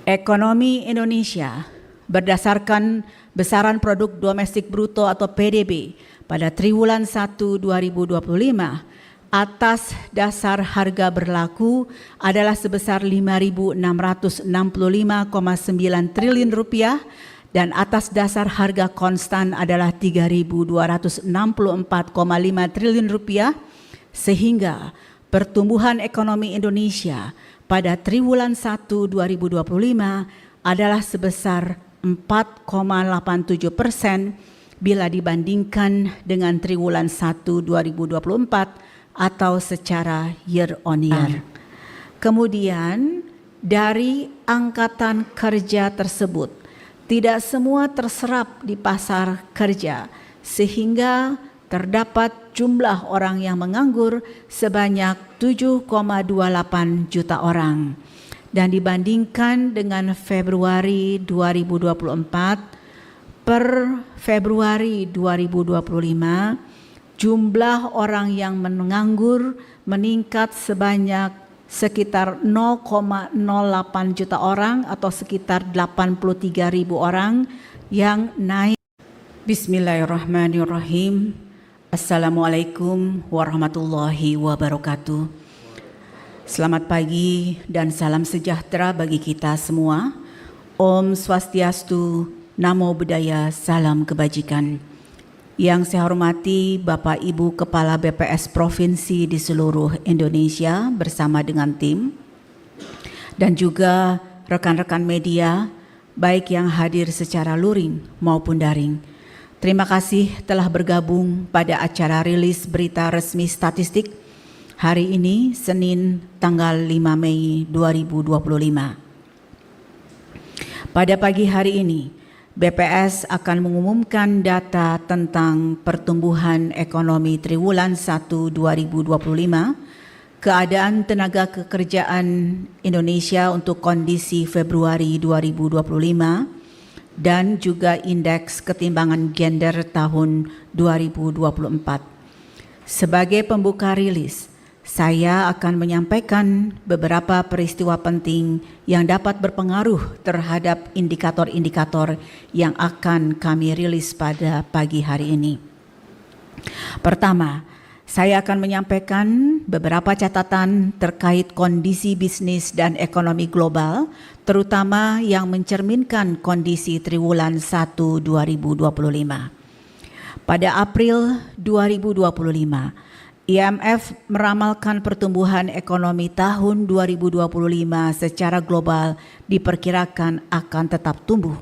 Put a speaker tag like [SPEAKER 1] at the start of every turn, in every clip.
[SPEAKER 1] Ekonomi Indonesia berdasarkan besaran produk domestik bruto atau PDB pada triwulan 1 2025 atas dasar harga berlaku adalah sebesar Rp5.665,9 triliun dan atas dasar harga konstan adalah Rp3.264,5 triliun, sehingga pertumbuhan ekonomi Indonesia pada triwulan 1 2025 adalah sebesar 4,87% bila dibandingkan dengan triwulan 1 2024 atau secara year on year. Kemudian dari angkatan kerja tersebut tidak semua terserap di pasar kerja sehingga terdapat jumlah orang yang menganggur sebanyak 7,28 juta orang. Dan dibandingkan dengan Februari 2024 per Februari 2025, jumlah orang yang menganggur meningkat sebanyak sekitar 0,08 juta orang atau sekitar 83.000 orang yang naik. Bismillahirrahmanirrahim. Assalamualaikum warahmatullahi wabarakatuh. Selamat pagi dan salam sejahtera bagi kita semua. Om Swastiastu, Namo Buddhaya, salam kebajikan. Yang saya hormati Bapak Ibu Kepala BPS Provinsi di seluruh Indonesia bersama dengan tim, dan juga rekan-rekan media baik yang hadir secara luring maupun daring. Terima kasih telah bergabung pada acara rilis berita resmi statistik hari ini, Senin tanggal 5 Mei 2025. Pada pagi hari ini, BPS akan mengumumkan data tentang pertumbuhan ekonomi triwulan 1 2025, keadaan tenaga kekerjaan Indonesia untuk kondisi Februari 2025, dan juga indeks ketimbangan gender tahun 2024. Sebagai pembuka rilis, saya akan menyampaikan beberapa peristiwa penting yang dapat berpengaruh terhadap indikator-indikator yang akan kami rilis pada pagi hari ini. Pertama, saya akan menyampaikan beberapa catatan terkait kondisi bisnis dan ekonomi global, terutama yang mencerminkan kondisi triwulan 1 2025. Pada April 2025, IMF meramalkan pertumbuhan ekonomi tahun 2025 secara global diperkirakan akan tetap tumbuh.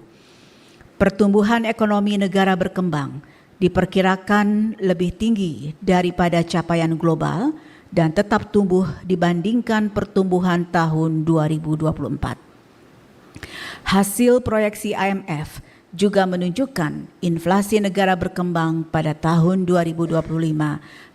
[SPEAKER 1] Pertumbuhan ekonomi negara berkembang diperkirakan lebih tinggi daripada capaian global dan tetap tumbuh dibandingkan pertumbuhan tahun 2024. Hasil proyeksi IMF juga menunjukkan inflasi negara berkembang pada tahun 2025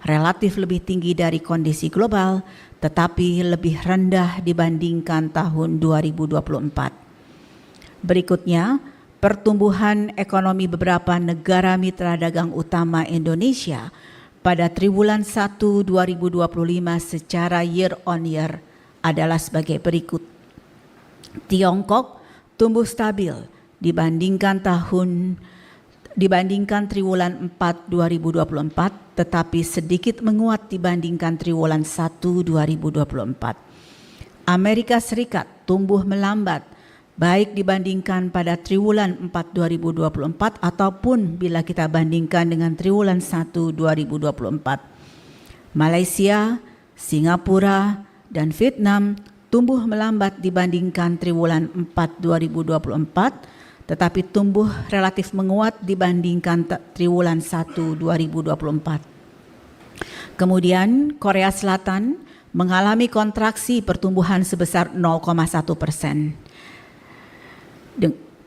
[SPEAKER 1] relatif lebih tinggi dari kondisi global, tetapi lebih rendah dibandingkan tahun 2024. Berikutnya, pertumbuhan ekonomi beberapa negara mitra dagang utama Indonesia pada triwulan 1 2025 secara year on year adalah sebagai berikut. Tiongkok tumbuh stabil dibandingkan triwulan 4 2024, tetapi sedikit menguat dibandingkan triwulan 1 2024. Amerika Serikat tumbuh melambat baik dibandingkan pada triwulan 4 2024 ataupun bila kita bandingkan dengan triwulan 1 2024. Malaysia, Singapura, dan Vietnam tumbuh melambat dibandingkan triwulan 4 2024, tetapi tumbuh relatif menguat dibandingkan triwulan 1 2024. Kemudian Korea Selatan mengalami kontraksi pertumbuhan sebesar 0,1%.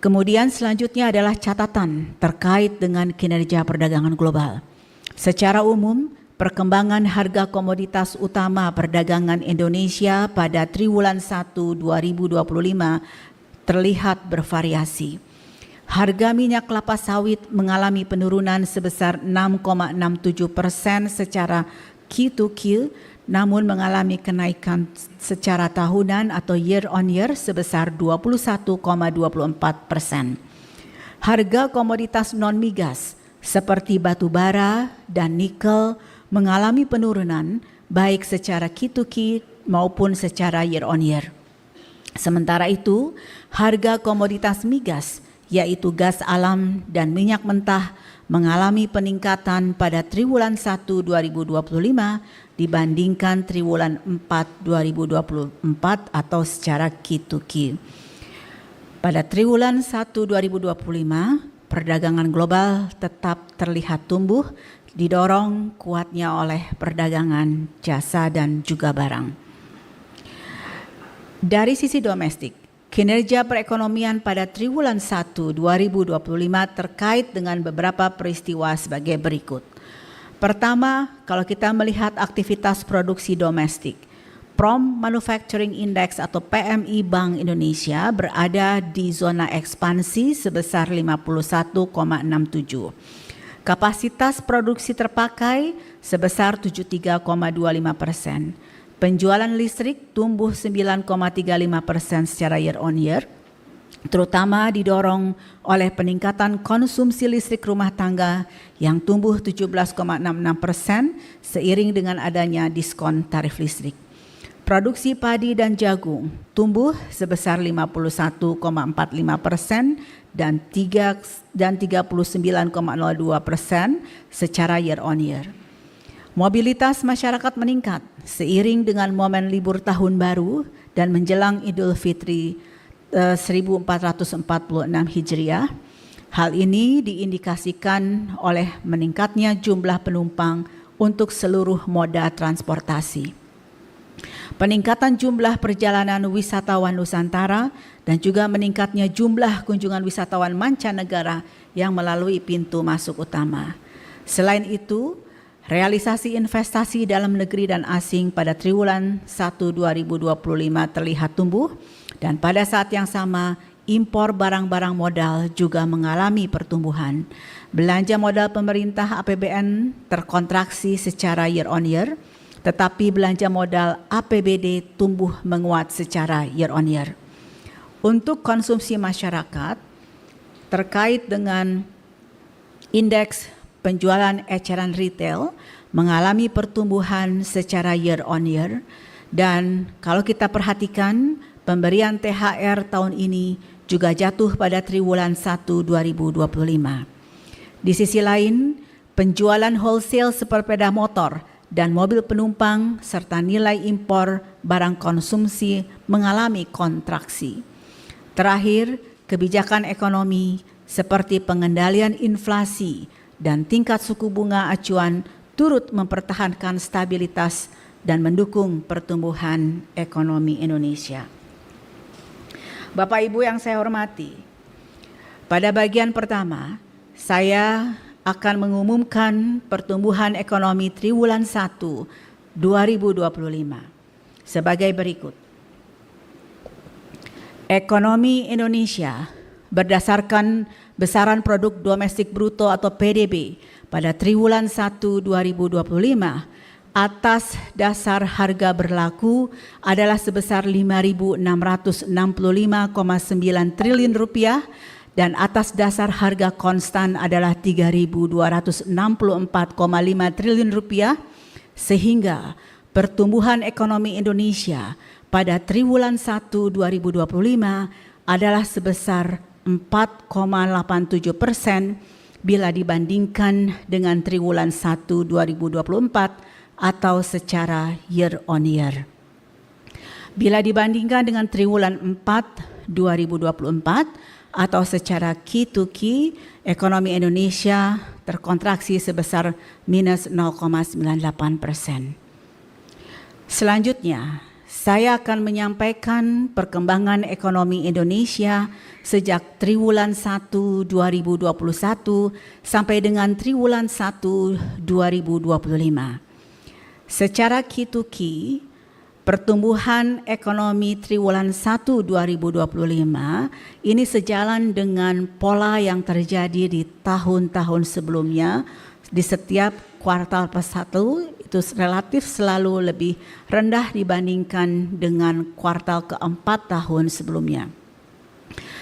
[SPEAKER 1] Kemudian selanjutnya adalah catatan terkait dengan kinerja perdagangan global. Secara umum, perkembangan harga komoditas utama perdagangan Indonesia pada triwulan 1 2025 terlihat bervariasi. Harga minyak kelapa sawit mengalami penurunan sebesar 6,67% secara Q2Q namun mengalami kenaikan secara tahunan atau year on year sebesar 21,24%. Harga komoditas non-migas seperti batu bara dan nikel mengalami penurunan baik secara Q2Q maupun secara year on year. Sementara itu, harga komoditas migas yaitu gas alam dan minyak mentah mengalami peningkatan pada triwulan 1 2025 dibandingkan triwulan 4 2024 atau secara Q2Q. Pada triwulan 1 2025, perdagangan global tetap terlihat tumbuh didorong kuatnya oleh perdagangan jasa dan juga barang. Dari sisi domestik, kinerja perekonomian pada triwulan 1 2025 terkait dengan beberapa peristiwa sebagai berikut. Pertama, kalau kita melihat aktivitas produksi domestik, Prompt Manufacturing Index atau PMI Bank Indonesia berada di zona ekspansi sebesar 51,67. Kapasitas produksi terpakai sebesar 73,25%. Penjualan listrik tumbuh 9,35% secara year on year, terutama didorong oleh peningkatan konsumsi listrik rumah tangga yang tumbuh 17,66% seiring dengan adanya diskon tarif listrik. Produksi padi dan jagung tumbuh sebesar 51,45% dan 39,02% secara year on year. Mobilitas masyarakat meningkat seiring dengan momen libur tahun baru dan menjelang Idul Fitri 1446 Hijriah. Hal ini diindikasikan oleh meningkatnya jumlah penumpang untuk seluruh moda transportasi. Peningkatan jumlah perjalanan wisatawan Nusantara dan juga meningkatnya jumlah kunjungan wisatawan mancanegara yang melalui pintu masuk utama. Selain itu, realisasi investasi dalam negeri dan asing pada triwulan 1 2025 terlihat tumbuh dan pada saat yang sama impor barang-barang modal juga mengalami pertumbuhan. Belanja modal pemerintah APBN terkontraksi secara year on year, tetapi belanja modal APBD tumbuh menguat secara year on year. Untuk konsumsi masyarakat, terkait dengan indeks penjualan eceran retail mengalami pertumbuhan secara year on year, dan kalau kita perhatikan pemberian THR tahun ini juga jatuh pada triwulan 1 2025. Di sisi lain, penjualan wholesale sepeda motor dan mobil penumpang serta nilai impor barang konsumsi mengalami kontraksi. Terakhir, kebijakan ekonomi seperti pengendalian inflasi dan tingkat suku bunga acuan turut mempertahankan stabilitas dan mendukung pertumbuhan ekonomi Indonesia. Bapak Ibu yang saya hormati, pada bagian pertama saya akan mengumumkan pertumbuhan ekonomi triwulan 1 2025 sebagai berikut. Ekonomi Indonesia berdasarkan besaran produk domestik bruto atau PDB pada triwulan 1 2025 atas dasar harga berlaku adalah sebesar 5.665,9 triliun rupiah dan atas dasar harga konstan adalah 3.264,5 triliun rupiah, sehingga pertumbuhan ekonomi Indonesia pada triwulan 1 2025 adalah sebesar 4,87% bila dibandingkan dengan triwulan 1 2024 atau secara year on year. Bila dibandingkan dengan triwulan 4 2024 atau secara Q2Q, ekonomi Indonesia terkontraksi sebesar minus 0,98%. Selanjutnya, saya akan menyampaikan perkembangan ekonomi Indonesia sejak triwulan 1 2021 sampai dengan triwulan 1 2025. Secara Q2Q, pertumbuhan ekonomi triwulan 1 2025 ini sejalan dengan pola yang terjadi di tahun-tahun sebelumnya di setiap kuartal +1 itu relatif selalu lebih rendah dibandingkan dengan kuartal keempat tahun sebelumnya.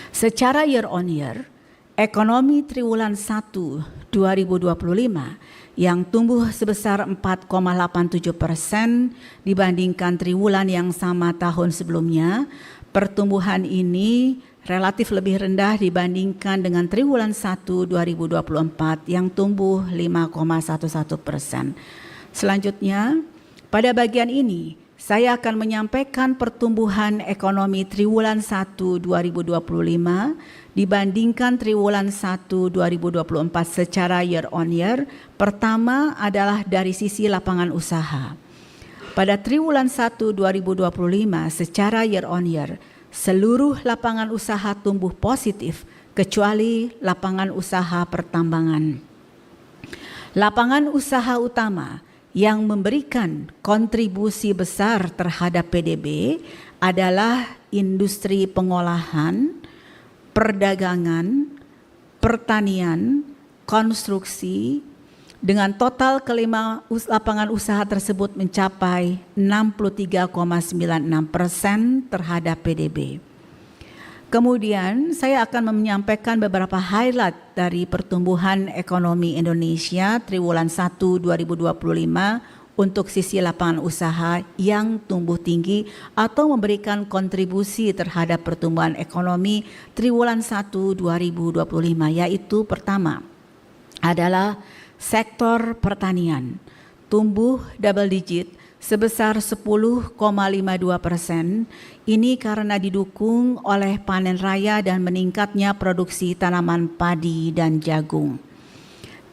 [SPEAKER 1] Secara year on year, ekonomi triwulan 1 2025 yang tumbuh sebesar 4,87% dibandingkan triwulan yang sama tahun sebelumnya. Pertumbuhan ini relatif lebih rendah dibandingkan dengan triwulan 1 2024 yang tumbuh 5,11%. Selanjutnya, pada bagian ini saya akan menyampaikan pertumbuhan ekonomi triwulan 1 2025 dibandingkan triwulan 1 2024 secara year on year. Pertama adalah dari sisi lapangan usaha. Pada triwulan 1 2025 secara year on year, seluruh lapangan usaha tumbuh positif kecuali lapangan usaha pertambangan. Lapangan usaha utama yang memberikan kontribusi besar terhadap PDB adalah industri pengolahan, perdagangan, pertanian, konstruksi, dengan total kelima lapangan usaha tersebut mencapai 63,96% terhadap PDB. Kemudian saya akan menyampaikan beberapa highlight dari pertumbuhan ekonomi Indonesia triwulan 1 2025 untuk sisi lapangan usaha yang tumbuh tinggi atau memberikan kontribusi terhadap pertumbuhan ekonomi triwulan 1 2025, yaitu pertama adalah sektor pertanian, tumbuh double digit sebesar 10,52%. Ini karena didukung oleh panen raya dan meningkatnya produksi tanaman padi dan jagung.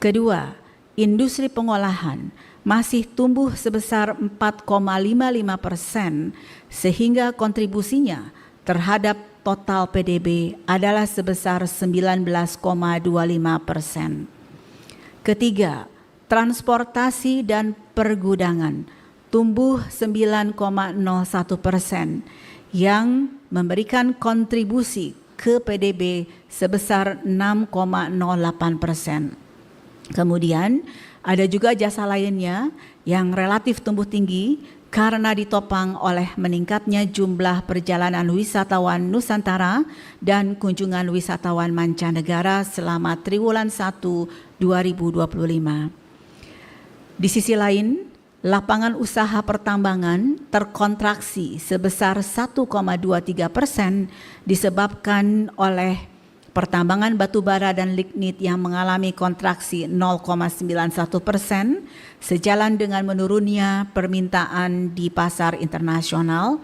[SPEAKER 1] Kedua, industri pengolahan masih tumbuh sebesar 4,55% sehingga kontribusinya terhadap total PDB adalah sebesar 19,25%. Ketiga, transportasi dan pergudangan tumbuh 9,01% yang memberikan kontribusi ke PDB sebesar 6,08%. Kemudian ada juga jasa lainnya yang relatif tumbuh tinggi karena ditopang oleh meningkatnya jumlah perjalanan wisatawan Nusantara dan kunjungan wisatawan mancanegara selama triwulan 1 2025. Di sisi lain, lapangan usaha pertambangan terkontraksi sebesar 1,23% disebabkan oleh pertambangan batubara dan lignit yang mengalami kontraksi 0,91% sejalan dengan menurunnya permintaan di pasar internasional,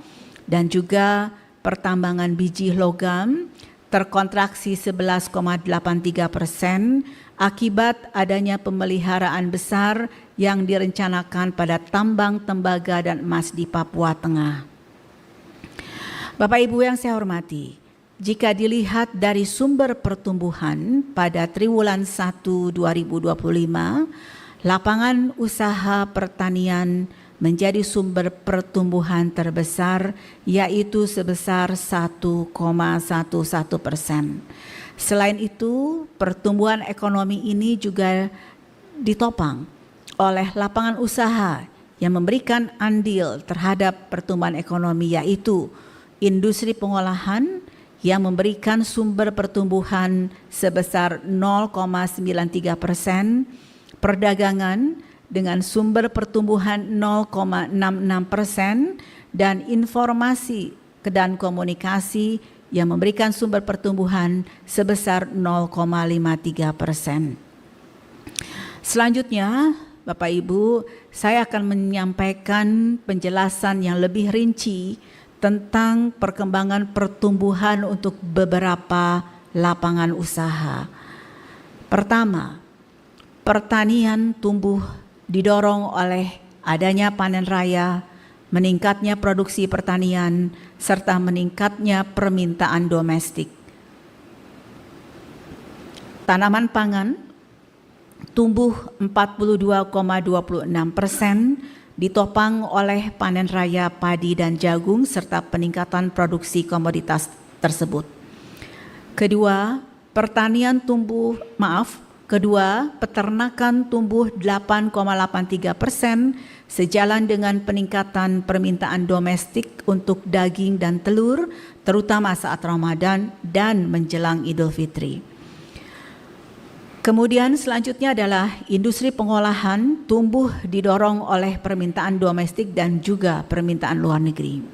[SPEAKER 1] dan juga pertambangan biji logam terkontraksi 11,83% akibat adanya pemeliharaan besar yang direncanakan pada tambang tembaga dan emas di Papua Tengah. Bapak Ibu yang saya hormati, jika dilihat dari sumber pertumbuhan pada triwulan 1 2025, lapangan usaha pertanian menjadi sumber pertumbuhan terbesar, yaitu sebesar 1,11%. Selain itu, pertumbuhan ekonomi ini juga ditopang oleh lapangan usaha yang memberikan andil terhadap pertumbuhan ekonomi, yaitu industri pengolahan yang memberikan sumber pertumbuhan sebesar 0,93%, perdagangan dengan sumber pertumbuhan 0,66%, dan informasi dan komunikasi yang memberikan sumber pertumbuhan sebesar 0,53%. Selanjutnya, Bapak Ibu, saya akan menyampaikan penjelasan yang lebih rinci tentang perkembangan pertumbuhan untuk beberapa lapangan usaha. Pertama, pertanian tumbuh didorong oleh adanya panen raya, meningkatnya produksi pertanian, serta meningkatnya permintaan domestik. Tanaman pangan tumbuh 42,26%, ditopang oleh panen raya padi dan jagung serta peningkatan produksi komoditas tersebut. Kedua, Kedua, peternakan tumbuh 8,83% sejalan dengan peningkatan permintaan domestik untuk daging dan telur, terutama saat Ramadan dan menjelang Idul Fitri. Kemudian selanjutnya adalah industri pengolahan tumbuh didorong oleh permintaan domestik dan juga permintaan luar negeri,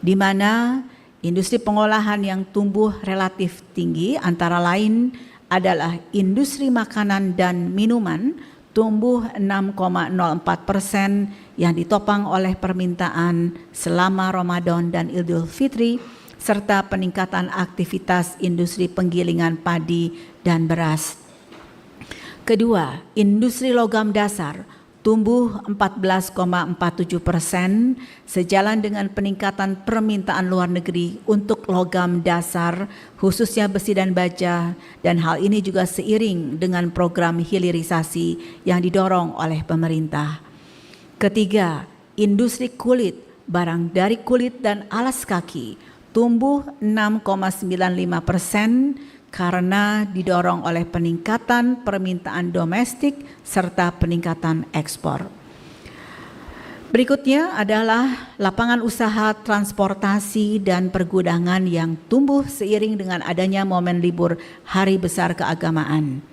[SPEAKER 1] di mana industri pengolahan yang tumbuh relatif tinggi antara lain adalah industri makanan dan minuman tumbuh 6,04% yang ditopang oleh permintaan selama Ramadan dan Idul Fitri serta peningkatan aktivitas industri penggilingan padi dan beras. Kedua, industri logam dasar tumbuh 14,47% sejalan dengan peningkatan permintaan luar negeri untuk logam dasar khususnya besi dan baja, dan hal ini juga seiring dengan program hilirisasi yang didorong oleh pemerintah. Ketiga, industri kulit, barang dari kulit dan alas kaki tumbuh 6,95% karena didorong oleh peningkatan permintaan domestik serta peningkatan ekspor. Berikutnya adalah lapangan usaha transportasi dan pergudangan yang tumbuh seiring dengan adanya momen libur Hari Besar Keagamaan.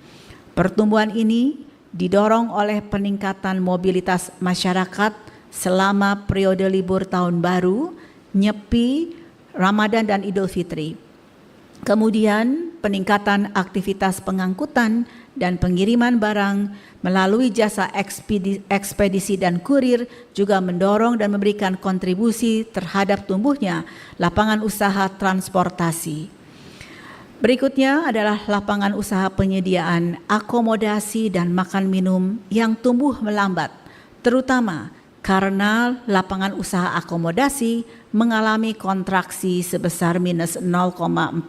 [SPEAKER 1] Pertumbuhan ini didorong oleh peningkatan mobilitas masyarakat selama periode libur Tahun Baru, Nyepi, Ramadan dan Idul Fitri. Kemudian peningkatan aktivitas pengangkutan dan pengiriman barang melalui jasa ekspedisi dan kurir juga mendorong dan memberikan kontribusi terhadap tumbuhnya lapangan usaha transportasi. Berikutnya adalah lapangan usaha penyediaan akomodasi dan makan minum yang tumbuh melambat, terutama karena lapangan usaha akomodasi mengalami kontraksi sebesar minus 0,48%,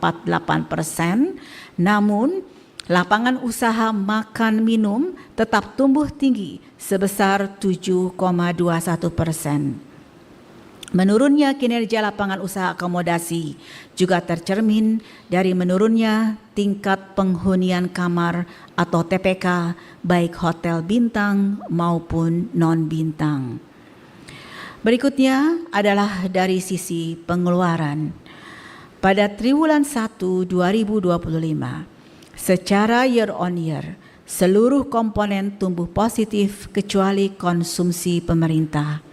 [SPEAKER 1] namun lapangan usaha makan minum tetap tumbuh tinggi sebesar 7,21%. Menurunnya kinerja lapangan usaha akomodasi juga tercermin dari menurunnya tingkat penghunian kamar atau TPK baik hotel bintang maupun non-bintang. Berikutnya adalah dari sisi pengeluaran. Pada triwulan 1 2025, secara year on year, seluruh komponen tumbuh positif kecuali konsumsi pemerintah.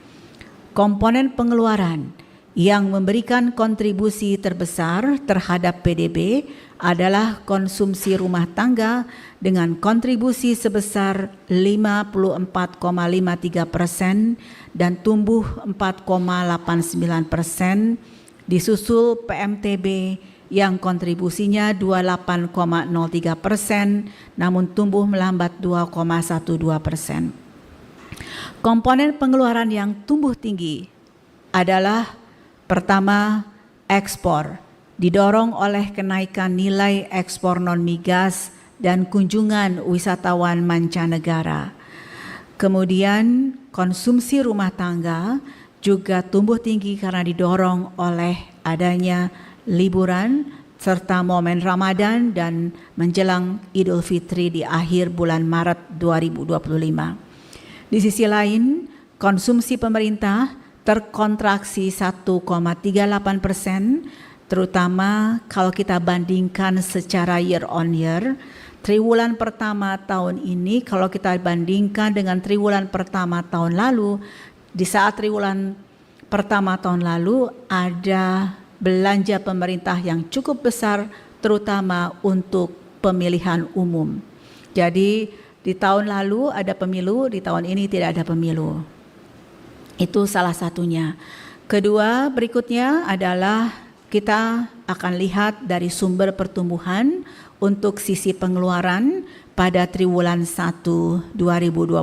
[SPEAKER 1] Komponen pengeluaran yang memberikan kontribusi terbesar terhadap PDB adalah konsumsi rumah tangga dengan kontribusi sebesar 54,53% dan tumbuh 4,89%, disusul PMTB yang kontribusinya 28,03% namun tumbuh melambat 2,12%. Komponen pengeluaran yang tumbuh tinggi adalah pertama, ekspor, didorong oleh kenaikan nilai ekspor non-migas dan kunjungan wisatawan mancanegara. Kemudian konsumsi rumah tangga juga tumbuh tinggi karena didorong oleh adanya liburan serta momen Ramadan dan menjelang Idul Fitri di akhir bulan Maret 2025. Di sisi lain, konsumsi pemerintah terkontraksi 1,38%, terutama kalau kita bandingkan secara year on year. Triwulan pertama tahun ini kalau kita bandingkan dengan triwulan pertama tahun lalu, di saat triwulan pertama tahun lalu ada belanja pemerintah yang cukup besar terutama untuk pemilihan umum. Jadi di tahun lalu ada pemilu, di tahun ini tidak ada pemilu. Itu salah satunya. Kedua, berikutnya adalah kita akan lihat dari sumber pertumbuhan untuk sisi pengeluaran pada triwulan 1 2025.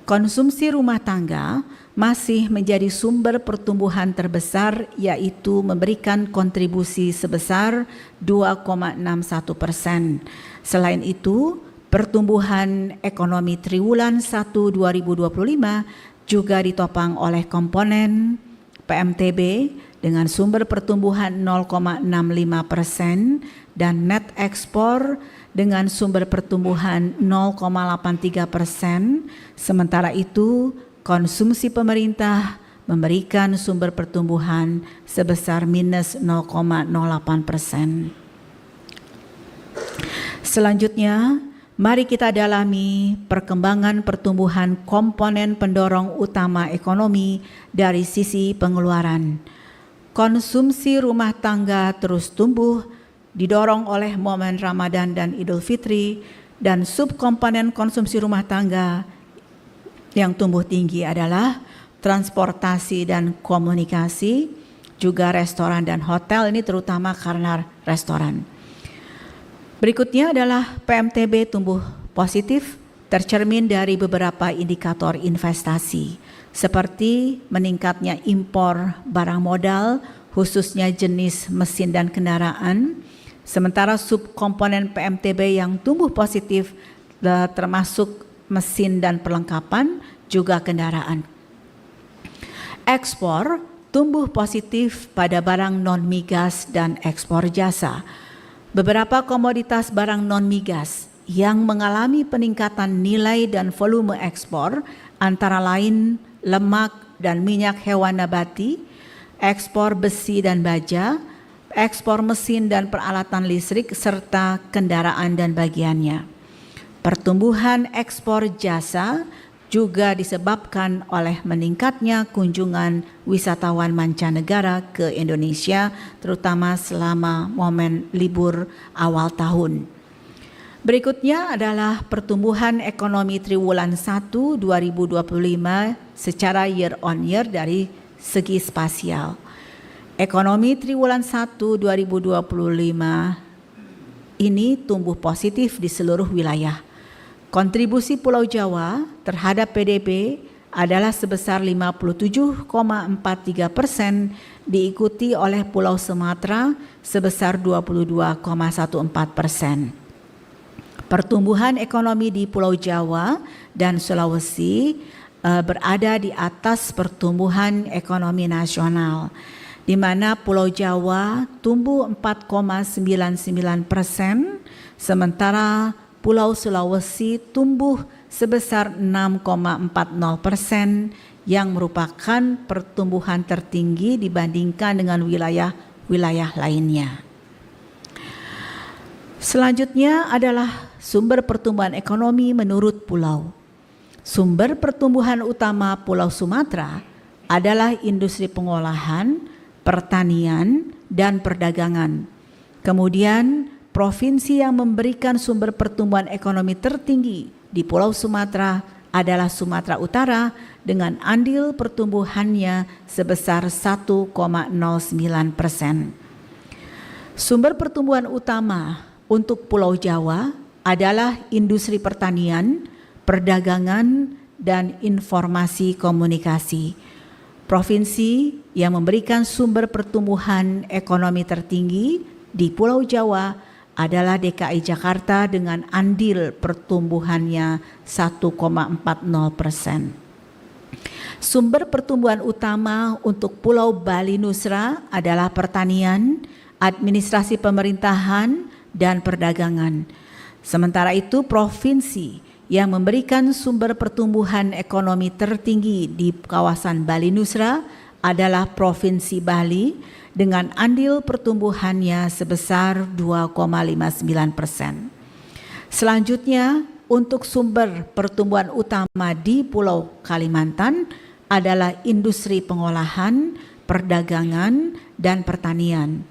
[SPEAKER 1] Konsumsi rumah tangga masih menjadi sumber pertumbuhan terbesar, yaitu memberikan kontribusi sebesar 2,61%. Selain itu, pertumbuhan ekonomi triwulan 1 2025 juga ditopang oleh komponen PMTB dengan sumber pertumbuhan 0,65% dan net ekspor dengan sumber pertumbuhan 0,83%. Sementara itu, konsumsi pemerintah memberikan sumber pertumbuhan sebesar minus 0,08%. Selanjutnya, mari kita dalami perkembangan pertumbuhan komponen pendorong utama ekonomi dari sisi pengeluaran. Konsumsi rumah tangga terus tumbuh, didorong oleh momen Ramadan dan Idul Fitri, dan subkomponen konsumsi rumah tangga yang tumbuh tinggi adalah transportasi dan komunikasi, juga restoran dan hotel, ini terutama karena restoran. Berikutnya adalah PMTB tumbuh positif, tercermin dari beberapa indikator investasi, seperti meningkatnya impor barang modal, khususnya jenis mesin dan kendaraan. Sementara subkomponen PMTB yang tumbuh positif termasuk mesin dan perlengkapan, juga kendaraan. Ekspor tumbuh positif pada barang non-migas dan ekspor jasa. Beberapa komoditas barang non-migas yang mengalami peningkatan nilai dan volume ekspor antara lain lemak dan minyak hewan nabati, ekspor besi dan baja, ekspor mesin dan peralatan listrik, serta kendaraan dan bagiannya. Pertumbuhan ekspor jasa juga disebabkan oleh meningkatnya kunjungan wisatawan mancanegara ke Indonesia, terutama selama momen libur awal tahun. Berikutnya adalah pertumbuhan ekonomi triwulan 1 2025 secara year on year dari segi spasial. Ekonomi triwulan 1 2025 ini tumbuh positif di seluruh wilayah. Kontribusi Pulau Jawa terhadap PDB adalah sebesar 57,43%, diikuti oleh Pulau Sumatera sebesar 22,14%. Pertumbuhan ekonomi di Pulau Jawa dan Sulawesi berada di atas pertumbuhan ekonomi nasional, di mana Pulau Jawa tumbuh 4,99%, sementara Pulau Sulawesi tumbuh sebesar 6,40%, yang merupakan pertumbuhan tertinggi dibandingkan dengan wilayah-wilayah lainnya. Selanjutnya adalah sumber pertumbuhan ekonomi menurut pulau. Sumber pertumbuhan utama Pulau Sumatera adalah industri pengolahan, pertanian, dan perdagangan. Kemudian, provinsi yang memberikan sumber pertumbuhan ekonomi tertinggi di Pulau Sumatera adalah Sumatera Utara dengan andil pertumbuhannya sebesar 1,09%. Sumber pertumbuhan utama untuk Pulau Jawa adalah industri pertanian, perdagangan, dan informasi komunikasi. Provinsi yang memberikan sumber pertumbuhan ekonomi tertinggi di Pulau Jawa adalah DKI Jakarta dengan andil pertumbuhannya 1,40%. Sumber pertumbuhan utama untuk Pulau Bali Nusra adalah pertanian, administrasi pemerintahan, dan perdagangan. Sementara itu, provinsi yang memberikan sumber pertumbuhan ekonomi tertinggi di kawasan Bali Nusra adalah Provinsi Bali dengan andil pertumbuhannya sebesar 2,59%. Selanjutnya, untuk sumber pertumbuhan utama di Pulau Kalimantan adalah industri pengolahan, perdagangan, dan pertanian.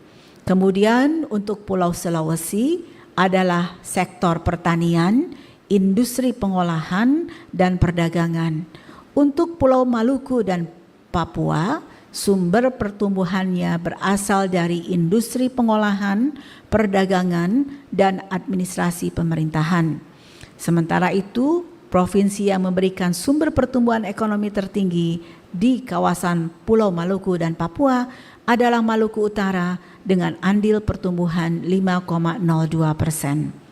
[SPEAKER 1] Kemudian untuk Pulau Sulawesi adalah sektor pertanian, industri pengolahan, dan perdagangan. Untuk Pulau Maluku dan Papua, sumber pertumbuhannya berasal dari industri pengolahan, perdagangan, dan administrasi pemerintahan. Sementara itu, provinsi yang memberikan sumber pertumbuhan ekonomi tertinggi di kawasan Pulau Maluku dan Papua adalah Maluku Utara dengan andil pertumbuhan 5,02%.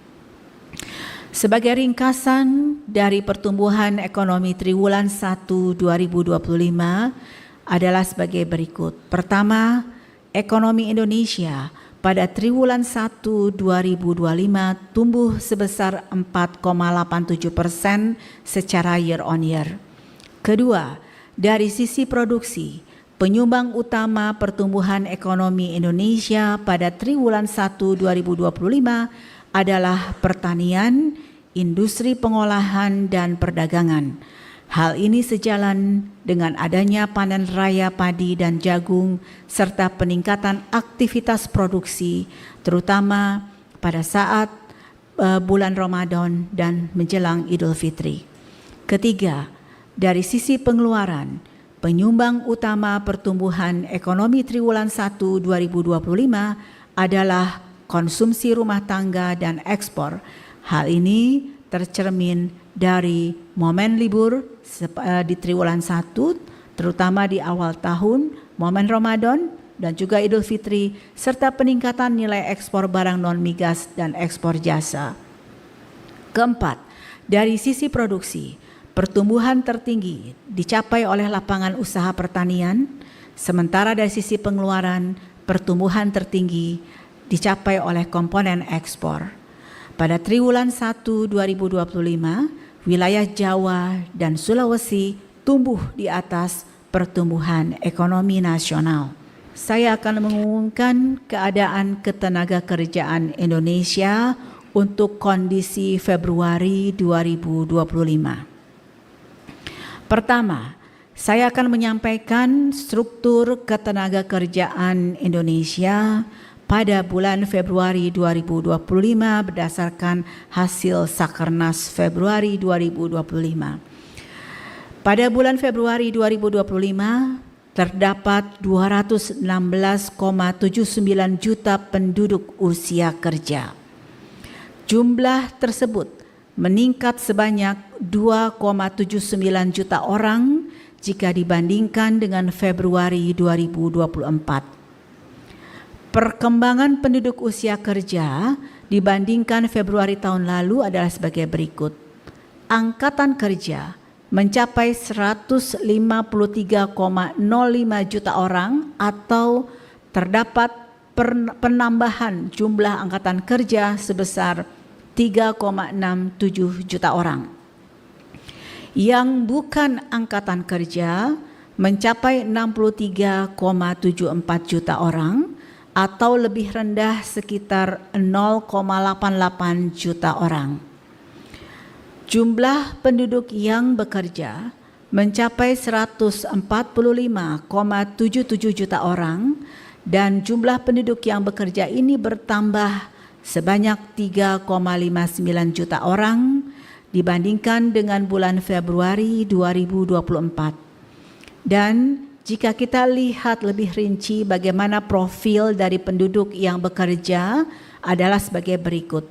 [SPEAKER 1] Sebagai ringkasan dari pertumbuhan ekonomi triwulan 1 2025, adalah sebagai berikut. Pertama, ekonomi Indonesia pada triwulan 1 2025 tumbuh sebesar 4,87% secara year on year. Kedua, dari sisi produksi, penyumbang utama pertumbuhan ekonomi Indonesia pada triwulan 1 2025 adalah pertanian, industri pengolahan, dan perdagangan. Hal ini sejalan dengan adanya panen raya padi dan jagung serta peningkatan aktivitas produksi terutama pada saat bulan Ramadan dan menjelang Idul Fitri. Ketiga, dari sisi pengeluaran, penyumbang utama pertumbuhan ekonomi triwulan 1 2025 adalah konsumsi rumah tangga dan ekspor. Hal ini tercermin dari momen libur di triwulan 1, terutama di awal tahun, momen Ramadan dan juga Idul Fitri, serta peningkatan nilai ekspor barang non-migas dan ekspor jasa. Keempat, dari sisi produksi, pertumbuhan tertinggi dicapai oleh lapangan usaha pertanian, sementara dari sisi pengeluaran, pertumbuhan tertinggi dicapai oleh komponen ekspor. Pada triwulan 1 2025, wilayah Jawa dan Sulawesi tumbuh di atas pertumbuhan ekonomi nasional. Saya akan mengumumkan keadaan ketenagakerjaan Indonesia untuk kondisi Februari 2025. Pertama, saya akan menyampaikan struktur ketenagakerjaan Indonesia pada bulan Februari 2025 berdasarkan hasil Sakernas Februari 2025. Pada bulan Februari 2025 terdapat 216,79 juta penduduk usia kerja. Jumlah tersebut meningkat sebanyak 2,79 juta orang jika dibandingkan dengan Februari 2024. Perkembangan penduduk usia kerja dibandingkan Februari tahun lalu adalah sebagai berikut. Angkatan kerja mencapai 153,05 juta orang atau terdapat penambahan jumlah angkatan kerja sebesar 3,67 juta orang. Yang bukan angkatan kerja mencapai 63,74 juta orang atau lebih rendah sekitar 0,88 juta orang. Jumlah penduduk yang bekerja mencapai 145,77 juta orang dan jumlah penduduk yang bekerja ini bertambah sebanyak 3,59 juta orang dibandingkan dengan bulan Februari 2024. Dan jika kita lihat lebih rinci bagaimana profil dari penduduk yang bekerja adalah sebagai berikut.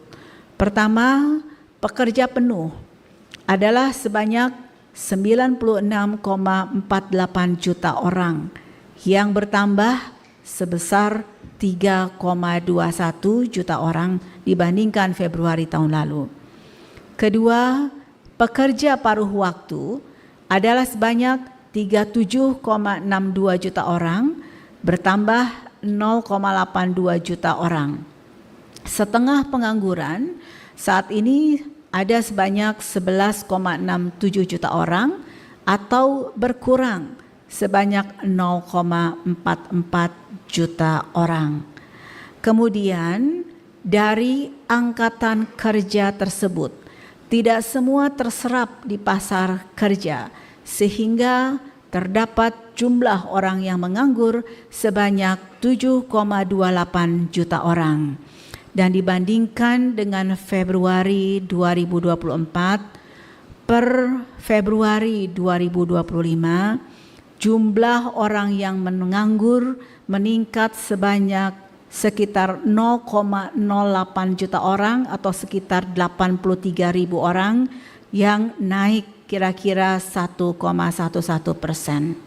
[SPEAKER 1] Pertama, pekerja penuh adalah sebanyak 96,48 juta orang yang bertambah sebesar 3,21 juta orang dibandingkan Februari tahun lalu. Kedua, pekerja paruh waktu adalah sebanyak 37,62 juta orang, bertambah 0,82 juta orang. Setengah pengangguran saat ini ada sebanyak 11,67 juta orang atau berkurang sebanyak 0,44 juta orang. Kemudian dari angkatan kerja tersebut, tidak semua terserap di pasar kerja, sehingga terdapat jumlah orang yang menganggur sebanyak 7,28 juta orang. Dan dibandingkan dengan Februari 2024, per Februari 2025, jumlah orang yang menganggur meningkat sebanyak sekitar 0,08 juta orang atau sekitar 83.000 orang yang naik kira-kira 1,11%.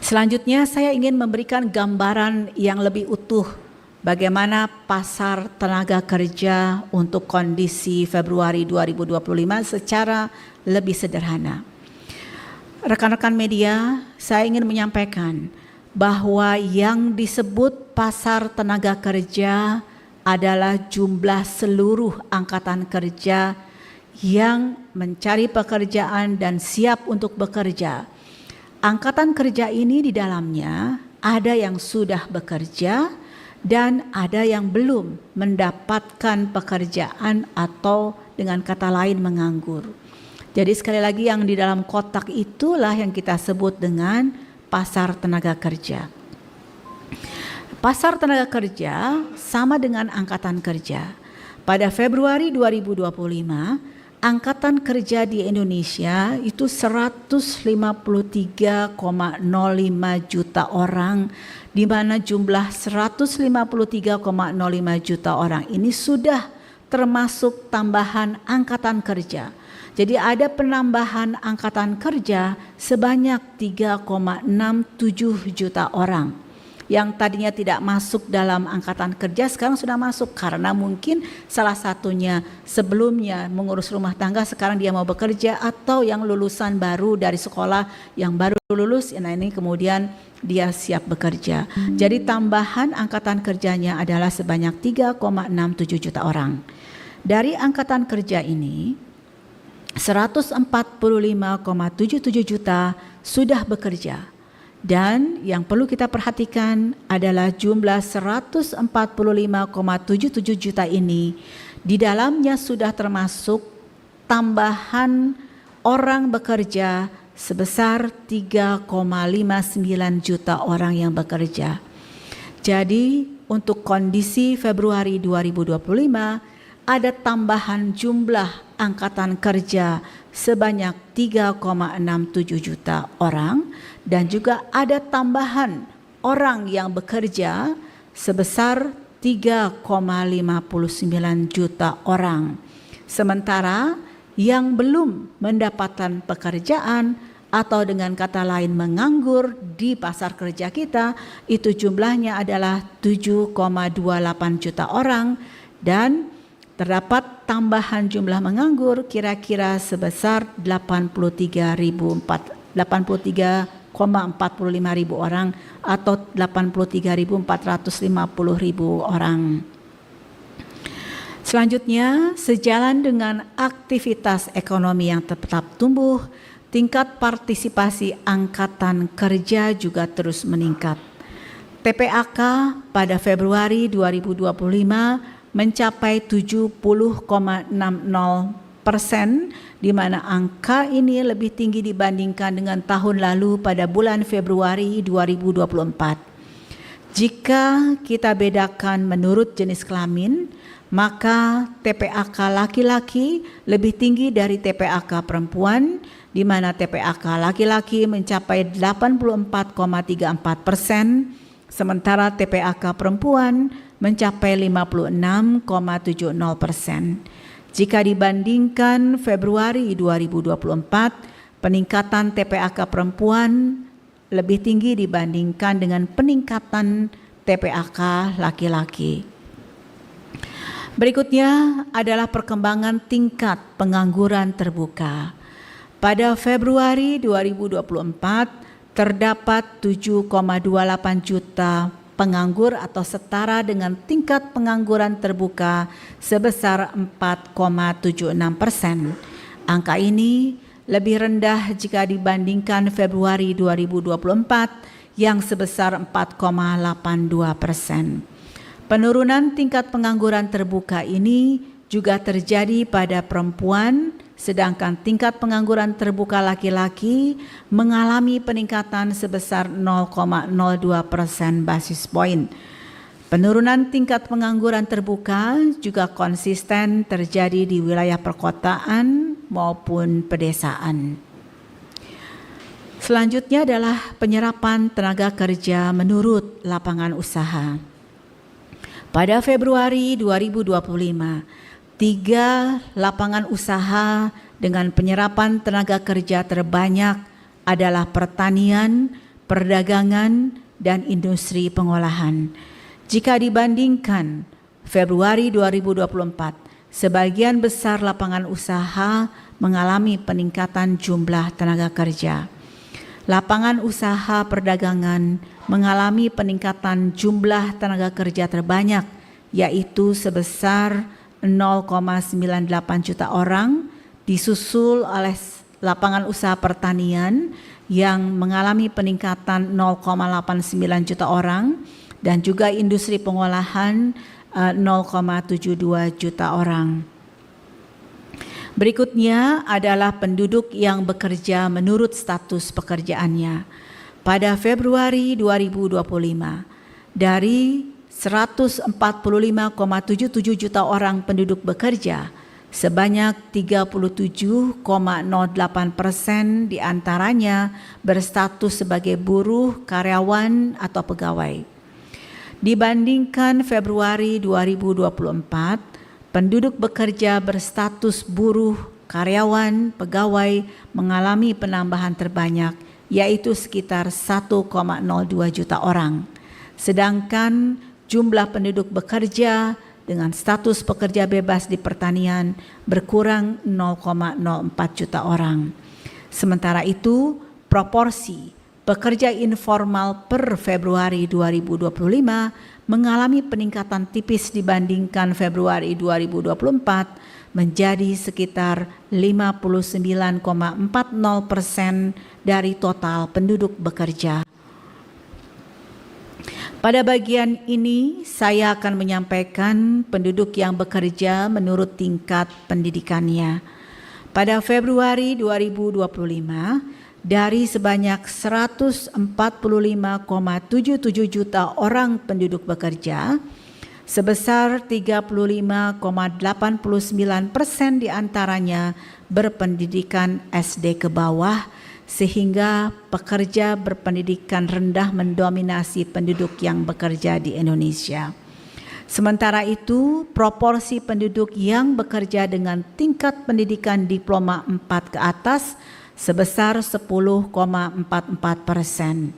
[SPEAKER 1] Selanjutnya saya ingin memberikan gambaran yang lebih utuh bagaimana pasar tenaga kerja untuk kondisi Februari 2025 secara lebih sederhana. Rekan-rekan media, saya ingin menyampaikan bahwa yang disebut pasar tenaga kerja adalah jumlah seluruh angkatan kerja yang mencari pekerjaan dan siap untuk bekerja. Angkatan kerja ini di dalamnya ada yang sudah bekerja dan ada yang belum mendapatkan pekerjaan atau dengan kata lain menganggur. Jadi sekali lagi yang di dalam kotak itulah yang kita sebut dengan pasar tenaga kerja. Pasar tenaga kerja sama dengan angkatan kerja. Pada Februari 2025, angkatan kerja di Indonesia itu 153,05 juta orang, di mana jumlah 153,05 juta orang ini sudah termasuk tambahan angkatan kerja. Jadi ada penambahan angkatan kerja sebanyak 3,67 juta orang. Yang tadinya tidak masuk dalam angkatan kerja sekarang sudah masuk karena mungkin salah satunya sebelumnya mengurus rumah tangga, sekarang dia mau bekerja, atau yang lulusan baru dari sekolah yang baru lulus, nah ini kemudian dia siap bekerja. Jadi tambahan angkatan kerjanya adalah sebanyak 3,67 juta orang. Dari angkatan kerja ini 145,77 juta sudah bekerja, dan yang perlu kita perhatikan adalah jumlah 145,77 juta ini di dalamnya sudah termasuk tambahan orang bekerja sebesar 3,59 juta orang yang bekerja. Jadi untuk kondisi Februari 2025 ada tambahan jumlah angkatan kerja sebanyak 3,67 juta orang, dan juga ada tambahan orang yang bekerja sebesar 3,59 juta orang. Sementara yang belum mendapatkan pekerjaan atau dengan kata lain menganggur di pasar kerja kita itu jumlahnya adalah 7,28 juta orang, dan terdapat tambahan jumlah menganggur kira-kira sebesar 83,45 ribu orang atau 83.450.000 orang. Selanjutnya, sejalan dengan aktivitas ekonomi yang tetap tumbuh, tingkat partisipasi angkatan kerja juga terus meningkat. TPAK pada Februari 2025 mencapai 70,60%, di mana angka ini lebih tinggi dibandingkan dengan tahun lalu pada bulan Februari 2024. Jika kita bedakan menurut jenis kelamin, maka TPAK laki-laki lebih tinggi dari TPAK perempuan, di mana TPAK laki-laki mencapai 84,34%, sementara TPAK perempuan mencapai 56,70%. Jika dibandingkan Februari 2024, peningkatan TPAK perempuan lebih tinggi dibandingkan dengan peningkatan TPAK laki-laki. Berikutnya adalah perkembangan tingkat pengangguran terbuka. Pada Februari 2024 terdapat 7,28 juta penganggur atau setara dengan tingkat pengangguran terbuka sebesar 4,76%. Angka ini lebih rendah jika dibandingkan Februari 2024 yang sebesar 4,82%. Penurunan tingkat pengangguran terbuka ini juga terjadi pada perempuan, sedangkan tingkat pengangguran terbuka laki-laki mengalami peningkatan sebesar 0,02% basis point. Penurunan tingkat pengangguran terbuka juga konsisten terjadi di wilayah perkotaan maupun pedesaan. Selanjutnya adalah penyerapan tenaga kerja menurut lapangan usaha. Pada Februari 2025, 3 lapangan usaha dengan penyerapan tenaga kerja terbanyak adalah pertanian, perdagangan, dan industri pengolahan. Jika dibandingkan Februari 2024, sebagian besar lapangan usaha mengalami peningkatan jumlah tenaga kerja. lapangan usaha perdagangan mengalami peningkatan jumlah tenaga kerja terbanyak, yaitu sebesar 0,98 juta orang, disusul oleh lapangan usaha pertanian yang mengalami peningkatan 0,89 juta orang, dan juga industri pengolahan 0,72 juta orang. Berikutnya adalah penduduk yang bekerja menurut status pekerjaannya. Pada Februari 2025, dari 145,77 juta orang penduduk bekerja, sebanyak 37,08% diantaranya berstatus sebagai buruh, karyawan, atau pegawai. Dibandingkan Februari 2024, penduduk bekerja berstatus buruh, karyawan, pegawai mengalami penambahan terbanyak, yaitu sekitar 1,02 juta orang. Sedangkan jumlah penduduk bekerja dengan status pekerja bebas di pertanian berkurang 0,04 juta orang. Sementara itu, proporsi pekerja informal per Februari 2025 mengalami peningkatan tipis dibandingkan Februari 2024 menjadi sekitar 59,40% dari total penduduk bekerja. Pada bagian ini saya akan menyampaikan penduduk yang bekerja menurut tingkat pendidikannya. Pada Februari 2025, dari sebanyak 145,77 juta orang penduduk bekerja, sebesar 35,89% diantaranya berpendidikan SD ke bawah, sehingga pekerja berpendidikan rendah mendominasi penduduk yang bekerja di Indonesia. Sementara itu, proporsi penduduk yang bekerja dengan tingkat pendidikan diploma 4 ke atas sebesar 10,44%.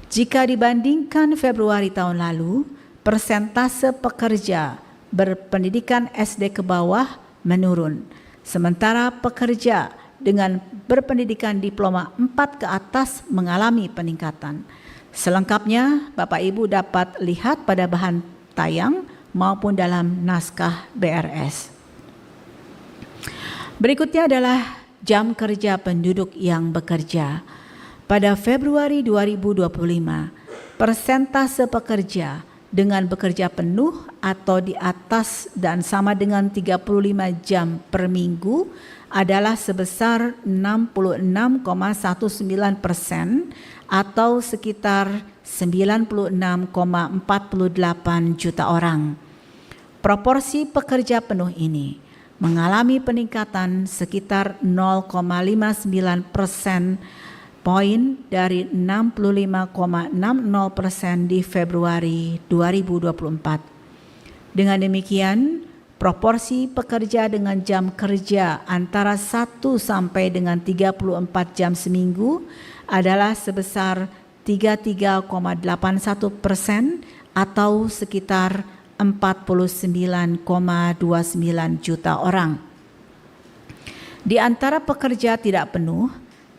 [SPEAKER 1] Jika dibandingkan Februari tahun lalu, persentase pekerja berpendidikan SD ke bawah menurun, sementara pekerja dengan berpendidikan diploma 4 ke atas mengalami peningkatan. Selengkapnya Bapak Ibu dapat lihat pada bahan tayang maupun dalam naskah BRS. Berikutnya adalah jam kerja penduduk yang bekerja. Pada Februari 2025, persentase pekerja dengan bekerja penuh atau di atas dan sama dengan 35 jam per minggu adalah sebesar 66,19% atau sekitar 96,48 juta orang. Proporsi pekerja penuh ini mengalami peningkatan sekitar 0,59% poin dari 65,60% di Februari 2024. Dengan demikian, proporsi pekerja dengan jam kerja antara 1 sampai dengan 34 jam seminggu adalah sebesar 33,81% atau sekitar 49,29 juta orang. Di antara pekerja tidak penuh,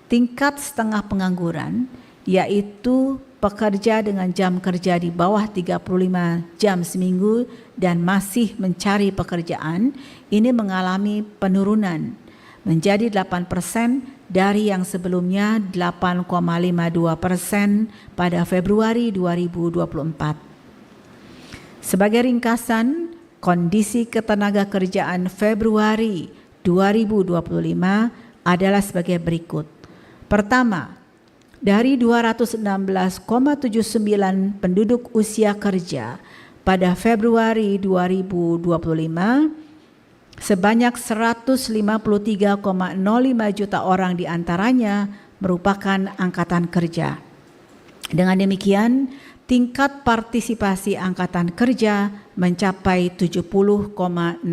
[SPEAKER 1] tingkat setengah pengangguran, yaitu pekerja dengan jam kerja di bawah 35 jam seminggu dan masih mencari pekerjaan, ini mengalami penurunan menjadi 8% dari yang sebelumnya 8,52% pada Februari 2024. Sebagai ringkasan, kondisi ketenaga kerjaan Februari 2025 adalah sebagai berikut. Pertama, dari 216,79 penduduk usia kerja pada Februari 2025, sebanyak 153,05 juta orang diantaranya merupakan angkatan kerja. Dengan demikian, tingkat partisipasi angkatan kerja mencapai 70,60%.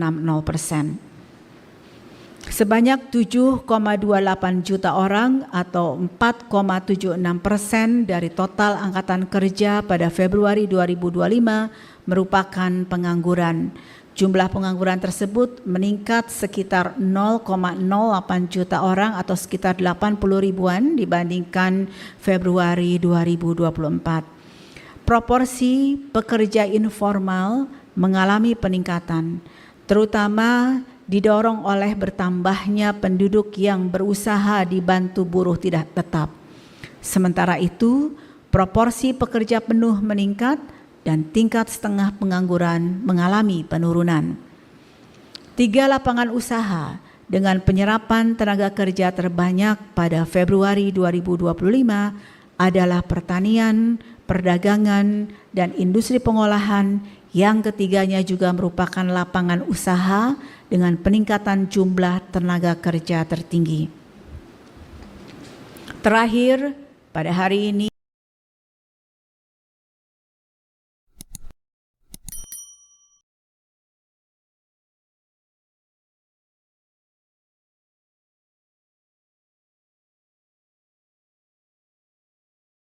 [SPEAKER 1] Sebanyak 7,28 juta orang atau 4,76% dari total angkatan kerja pada Februari 2025 merupakan pengangguran. Jumlah pengangguran tersebut meningkat sekitar 0,08 juta orang atau sekitar 80 ribuan dibandingkan Februari 2024. Proporsi pekerja informal mengalami peningkatan, terutama didorong oleh bertambahnya penduduk yang berusaha dibantu buruh tidak tetap. Sementara itu, proporsi pekerja penuh meningkat dan tingkat setengah pengangguran mengalami penurunan. 3 lapangan usaha dengan penyerapan tenaga kerja terbanyak pada Februari 2025 adalah pertanian, perdagangan, dan industri pengolahan, yang ketiganya juga merupakan lapangan usaha dengan peningkatan jumlah tenaga kerja tertinggi. Terakhir, pada hari ini